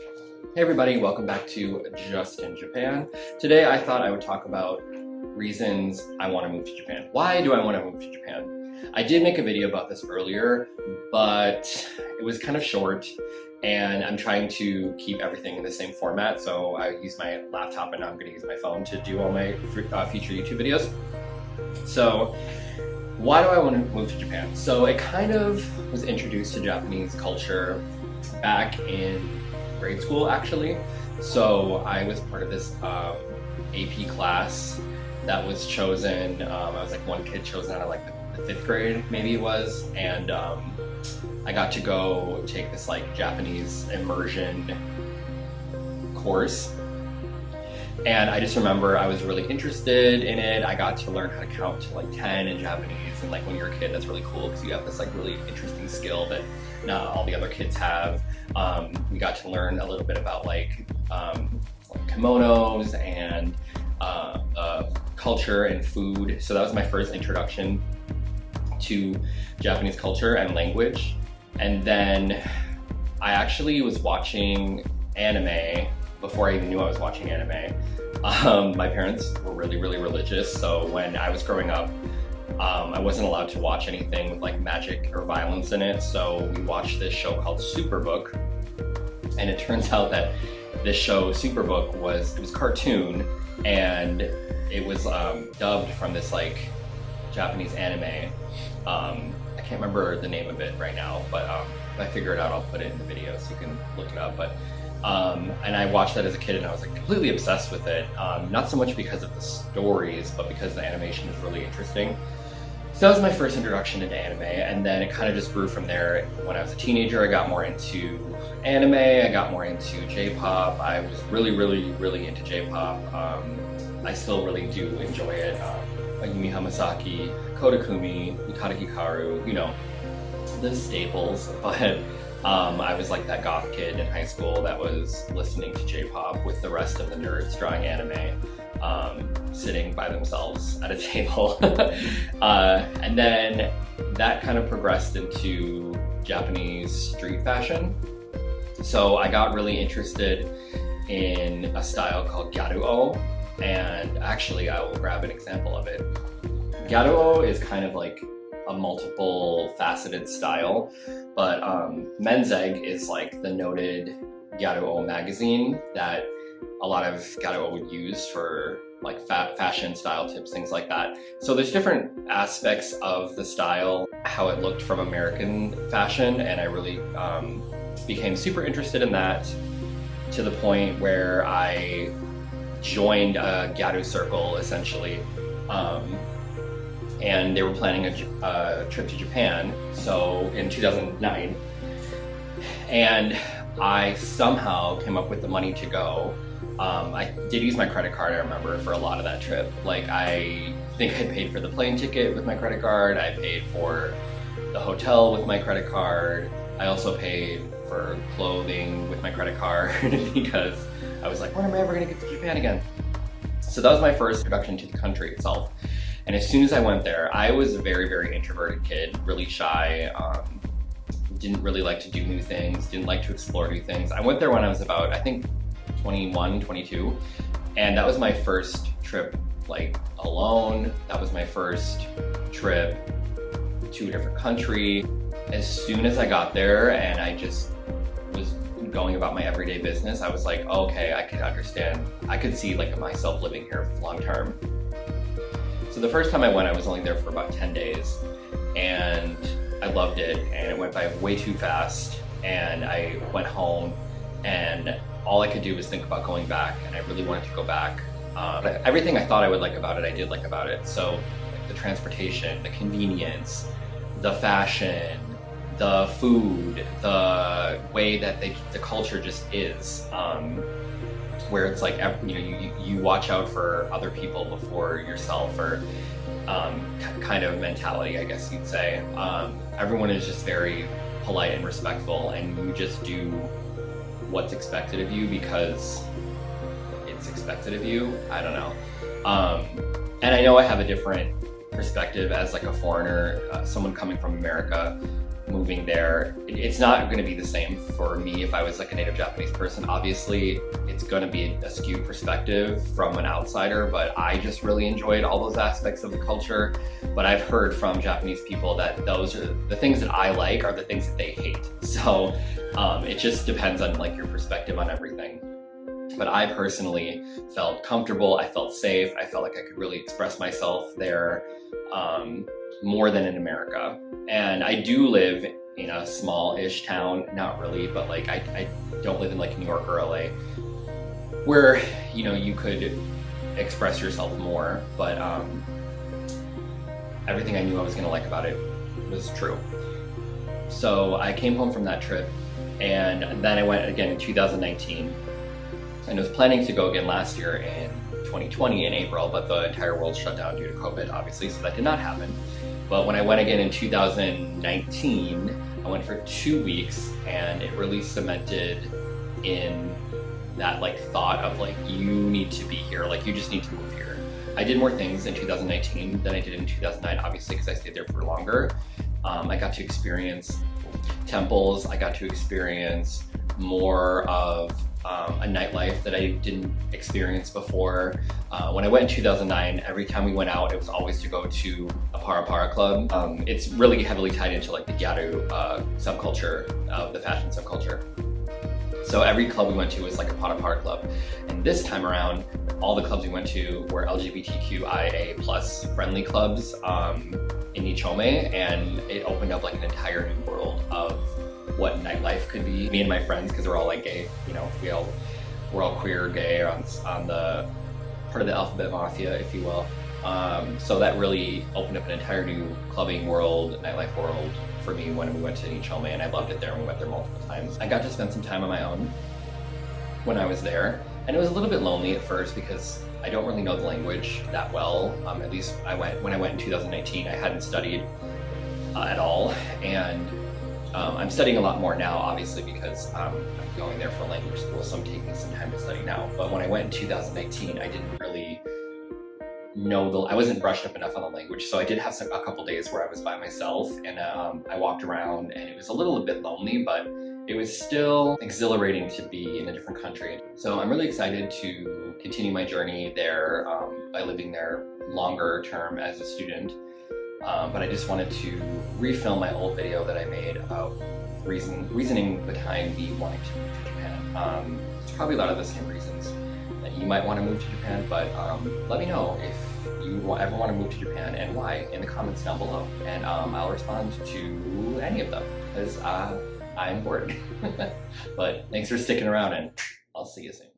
Hey everybody, welcome back to Just in Japan. Today I thought I would talk about reasons I want to move to Japan. Why do I want to move to Japan? I did make a video about this earlier, but it was kind of short and I'm trying to keep everything in the same format. So I used my laptop and now I'm going to use my phone to do all my future YouTube videos. So why do I want to move to Japan? So it kind of was introduced to Japanese culture back in grade school actually. So I was part of this AP class that was chosen. I was like one kid chosen out of like the 5th grade, maybe it was, and I got to go take this like Japanese immersion course. And I just remember I was really interested in it. I got to learn how to count to like 10 in Japanese, and like when you're a kid, that's really cool because you have this like really interesting skill that not all the other kids have. We got to learn a little bit about like kimonos and culture and food. So that was my first introduction to Japanese culture and language. And then I actually was watching anime before I even knew I was watching anime. My parents were really religious, so when I was growing up, I wasn't allowed to watch anything with like magic or violence in it, so we watched this show called Superbook. And it turns out that this show, Superbook, was cartoon, and it was dubbed from this like Japanese anime. I can't remember the name of it right now, but if I figure it out, I'll put it in the video so you can look it up. But and I watched that as a kid and I was like completely obsessed with it. Not so much because of the stories, but because the animation is really interesting. So that was my first introduction into anime, and then it kind of just grew from there. When I was a teenager, I got more into anime, I got more into J-pop. I was really into J-pop. I still really do enjoy it. Ayumi Hamasaki, Kodakumi, Utada Hikaru, you know, the staples. But I was like that goth kid in high school that was listening to J-pop with the rest of the nerds drawing anime, sitting by themselves at a table. And then that kind of progressed into Japanese street fashion. So I got really interested in a style called Gyaru-o, and actually I will grab an example of it. Gyaru-o is kind of like a multiple faceted style, but Menzeg is like the noted Gyaru-o magazine that a lot of Gyaru-o would use for like fashion style tips, things like that. So there's different aspects of the style, how it looked from American fashion, and I really became super interested in that, to the point where I joined a Gyaru circle essentially. And they were planning a trip to Japan, so in 2009. And I somehow came up with the money to go. I did use my credit card, I remember, for a lot of that trip. Like, I think I paid for the plane ticket with my credit card, I paid for the hotel with my credit card, I also paid for clothing with my credit card because I was like, when am I ever gonna get to Japan again? So that was my first introduction to the country itself. And as soon as I went there, I was a very introverted kid, really shy, didn't really like to do new things, didn't like to explore new things. I went there when I was about, I think, 21, 22, and that was my first trip like alone. That was my first trip to a different country. As soon as I got there and I just was going about my everyday business, I was like, okay, I could understand. I could see like myself living here long term. So the first time I went, I was only there for about 10 days, and I loved it, and it went by way too fast, and I went home, and all I could do was think about going back, and I really wanted to go back. But everything I thought I would like about it, I did like about it. So like the transportation, the convenience, the fashion, the food, the way that the culture just is. Where it's like, you know, you watch out for other people before yourself, or kind of mentality, I guess you'd say. Everyone is just very polite and respectful, and you just do what's expected of you because it's expected of you. I don't know. And I know I have a different perspective as like a foreigner, someone coming from America. moving there. It's not going to be the same for me if I was like a native Japanese person. Obviously, it's going to be a skewed perspective from an outsider, but I just really enjoyed all those aspects of the culture. But I've heard from Japanese people that those are the things that I like are the things that they hate. So it just depends on like your perspective on everything. But I personally felt comfortable, I felt safe, I felt like I could really express myself there more than in America. And I do live in a small-ish town, not really, but like I don't live in like New York or LA, where, you know, you could express yourself more, but everything I knew I was gonna like about it was true. So I came home from that trip, and then I went again in 2019, and I was planning to go again last year in 2020 in April, but the entire world shut down due to COVID, obviously, so that did not happen. But when I went again in 2019, I went for 2 weeks, and it really cemented in that like thought of like, you need to be here, like you just need to move here. I did more things in 2019 than I did in 2009, obviously, because I stayed there for longer. I got to experience temples, I got to experience more of a nightlife that I didn't experience before. When I went in 2009, every time we went out, it was always to go to a para club. It's really heavily tied into like the gyaru subculture, the fashion subculture. So every club we went to was like a para club. And this time around, all the clubs we went to were LGBTQIA+ friendly clubs in Nichome, and it opened up like an entire new world of what nightlife could be. Me and my friends, because we're all like gay, you know, we're all queer, gay, on the part of the alphabet mafia, if you will. So that really opened up an entire new clubbing world, nightlife world for me when we went to Nichome, and I loved it there, and we went there multiple times. I got to spend some time on my own when I was there, and it was a little bit lonely at first because I don't really know the language that well. At least when I went in 2019, I hadn't studied at all, and I'm studying a lot more now, obviously, because I'm going there for language school, so I'm taking some time to study now. But when I went in 2019, I didn't really know I wasn't brushed up enough on the language, so I did have a couple days where I was by myself, and I walked around, and it was a little bit lonely, but it was still exhilarating to be in a different country. So I'm really excited to continue my journey there by living there longer term as a student. But I just wanted to refilm my old video that I made about reasoning behind me wanting to move to Japan. It's probably a lot of the same reasons that you might want to move to Japan, but let me know if you ever want to move to Japan and why in the comments down below, and I'll respond to any of them because I'm bored. But thanks for sticking around, and I'll see you soon.